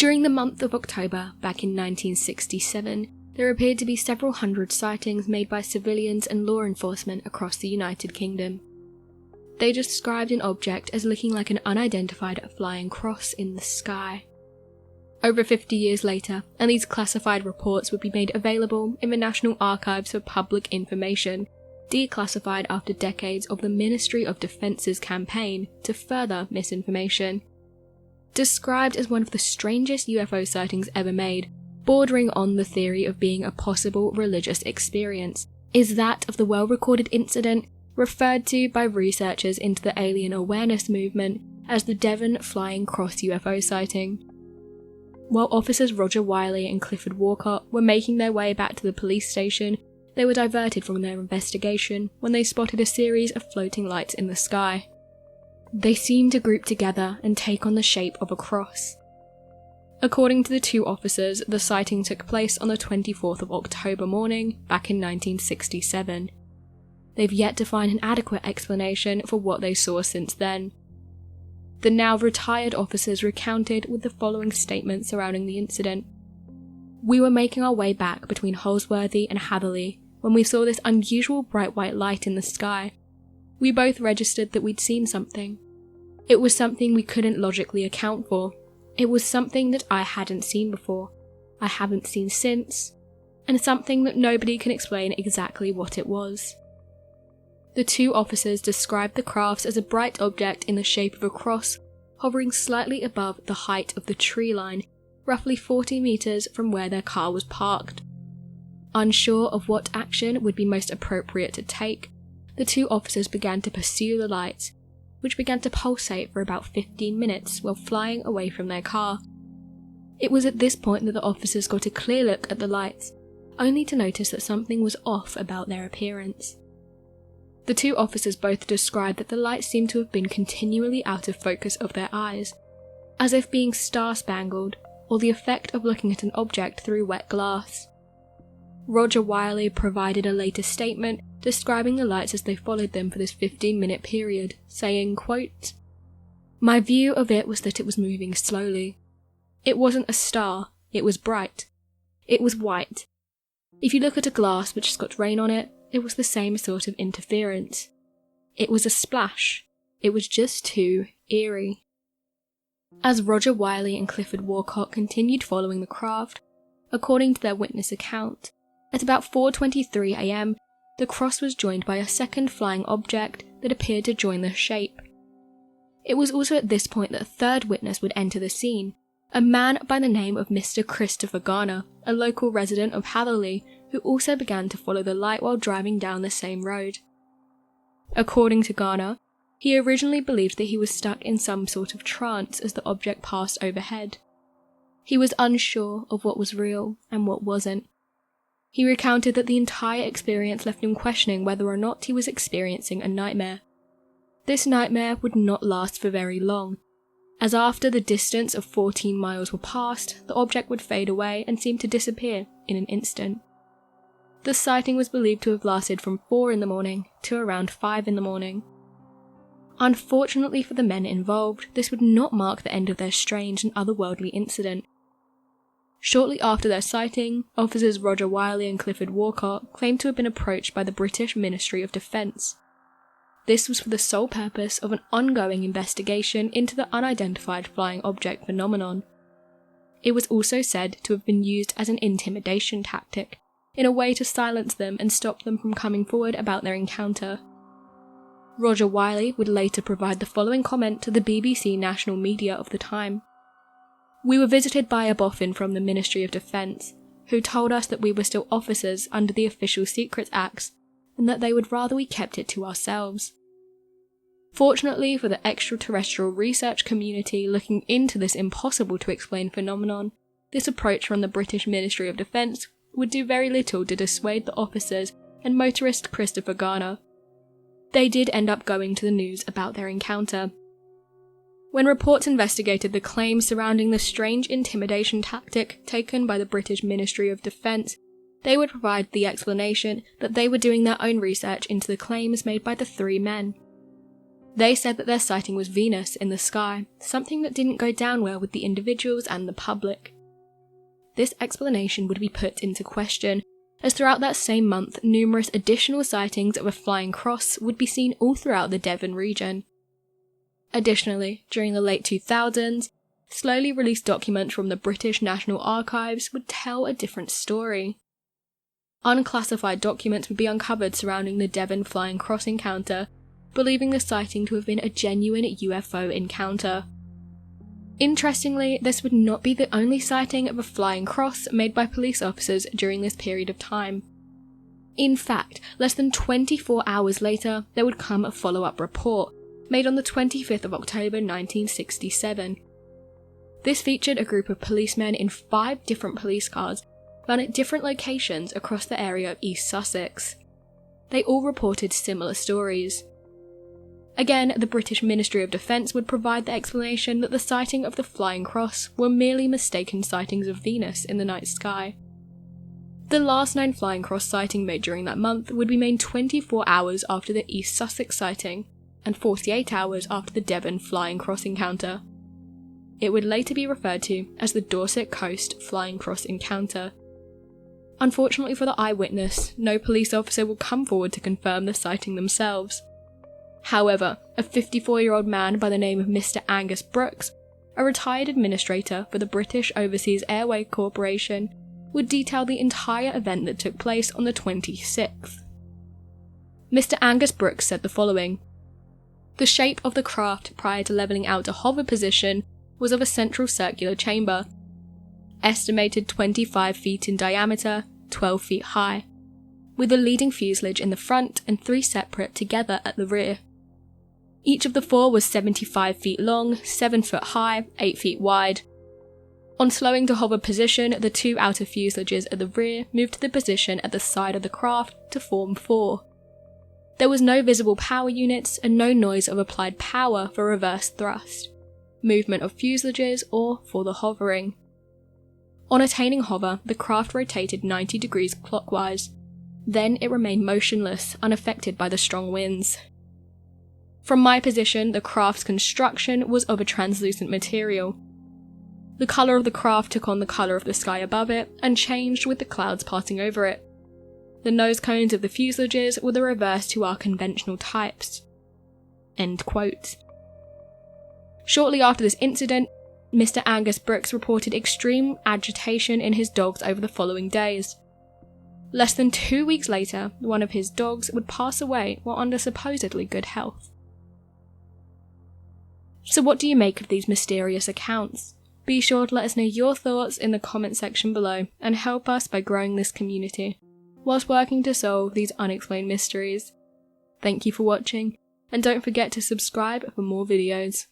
During the month of October back in 1967, there appeared to be several hundred sightings made by civilians and law enforcement across the United Kingdom. They described an object as looking like an unidentified flying cross in the sky. Over 50 years later, and these classified reports would be made available in the National Archives for Public Information, declassified after decades of the Ministry of Defence's campaign to further misinformation. Described as one of the strangest UFO sightings ever made, bordering on the theory of being a possible religious experience, is that of the well-recorded incident referred to by researchers into the alien awareness movement as the Devon Flying Cross UFO sighting. While officers Roger Wiley and Clifford Walcott were making their way back to the police station, they were diverted from their investigation when they spotted a series of floating lights in the sky. They seemed to group together and take on the shape of a cross. According to the two officers, the sighting took place on the 24th of October morning back in 1967. They've yet to find an adequate explanation for what they saw since then. The now retired officers recounted with the following statement surrounding the incident. "We were making our way back between Holsworthy and Hatherley when we saw this unusual bright white light in the sky. We both registered that we'd seen something. It was something we couldn't logically account for. It was something that I hadn't seen before, I haven't seen since, and something that nobody can explain exactly what it was." The two officers described the crafts as a bright object in the shape of a cross, hovering slightly above the height of the tree line, roughly 40 meters from where their car was parked. Unsure of what action would be most appropriate to take, the two officers began to pursue the lights, which began to pulsate for about 15 minutes while flying away from their car. It was at this point that the officers got a clear look at the lights, only to notice that something was off about their appearance. The two officers both described that the lights seemed to have been continually out of focus of their eyes, as if being star-spangled, or the effect of looking at an object through wet glass. Roger Wiley provided a later statement describing the lights as they followed them for this 15-minute period, saying, quote, "My view of it was that it was moving slowly. It wasn't a star, it was bright. It was white. If you look at a glass which has got rain on it, it was the same sort of interference. It was a splash. It was just too eerie." As Roger Wiley and Clifford Walcott continued following the craft, according to their witness account, at about 4:23 a.m, the cross was joined by a second flying object that appeared to join the shape. It was also at this point that a third witness would enter the scene, a man by the name of Mr. Christopher Garner, a local resident of Hatherley, who also began to follow the light while driving down the same road. According to Garner, he originally believed that he was stuck in some sort of trance as the object passed overhead. He was unsure of what was real and what wasn't. He recounted that the entire experience left him questioning whether or not he was experiencing a nightmare. This nightmare would not last for very long, as after the distance of 14 miles were passed, the object would fade away and seem to disappear in an instant. The sighting was believed to have lasted from 4 in the morning to around 5 in the morning. Unfortunately for the men involved, this would not mark the end of their strange and otherworldly incident. Shortly after their sighting, officers Roger Wiley and Clifford Walcott claimed to have been approached by the British Ministry of Defence. This was for the sole purpose of an ongoing investigation into the unidentified flying object phenomenon. It was also said to have been used as an intimidation tactic, in a way to silence them and stop them from coming forward about their encounter. Roger Wiley would later provide the following comment to the BBC national media of the time. "We were visited by a boffin from the Ministry of Defence, who told us that we were still officers under the Official Secrets Acts, and that they would rather we kept it to ourselves." Fortunately for the extraterrestrial research community looking into this impossible to explain phenomenon, this approach from the British Ministry of Defence would do very little to dissuade the officers and motorist Christopher Garner. They did end up going to the news about their encounter. When reports investigated the claims surrounding the strange intimidation tactic taken by the British Ministry of Defence, they would provide the explanation that they were doing their own research into the claims made by the three men. They said that their sighting was Venus in the sky, something that didn't go down well with the individuals and the public. This explanation would be put into question, as throughout that same month, numerous additional sightings of a flying cross would be seen all throughout the Devon region. Additionally, during the late 2000s, slowly released documents from the British National Archives would tell a different story. Unclassified documents would be uncovered surrounding the Devon Flying Cross encounter, believing the sighting to have been a genuine UFO encounter. Interestingly, this would not be the only sighting of a flying cross made by police officers during this period of time. In fact, less than 24 hours later, there would come a follow-up report, made on the 25th of October 1967. This featured a group of policemen in 5 different police cars found at different locations across the area of East Sussex. They all reported similar stories. Again, the British Ministry of Defence would provide the explanation that the sighting of the Flying Cross were merely mistaken sightings of Venus in the night sky. The last known Flying Cross sighting made during that month would be made 24 hours after the East Sussex sighting, and 48 hours after the Devon Flying Cross encounter. It would later be referred to as the Dorset Coast Flying Cross encounter. Unfortunately for the eyewitness, no police officer will come forward to confirm the sighting themselves. However, a 54-year-old man by the name of Mr. Angus Brooks, a retired administrator for the British Overseas Airway Corporation, would detail the entire event that took place on the 26th. Mr. Angus Brooks said the following: "The shape of the craft prior to levelling out to hover position was of a central circular chamber, estimated 25 feet in diameter, 12 feet high, with a leading fuselage in the front and 3 separate together at the rear. Each of the 4 was 75 feet long, 7 foot high, 8 feet wide. On slowing to hover position, the 2 outer fuselages at the rear moved to the position at the side of the craft to form 4. There was no visible power units and no noise of applied power for reverse thrust, movement of fuselages, or for the hovering. On attaining hover, the craft rotated 90 degrees clockwise. Then it remained motionless, unaffected by the strong winds. From my position, the craft's construction was of a translucent material. The colour of the craft took on the colour of the sky above it and changed with the clouds passing over it. The nose cones of the fuselages were the reverse to our conventional types." End quote. Shortly after this incident, Mr. Angus Brooks reported extreme agitation in his dogs over the following days. Less than 2 weeks later, one of his dogs would pass away while under supposedly good health. So what do you make of these mysterious accounts? Be sure to let us know your thoughts in the comment section below and help us by growing this community, whilst working to solve these unexplained mysteries. Thank you for watching, and don't forget to subscribe for more videos.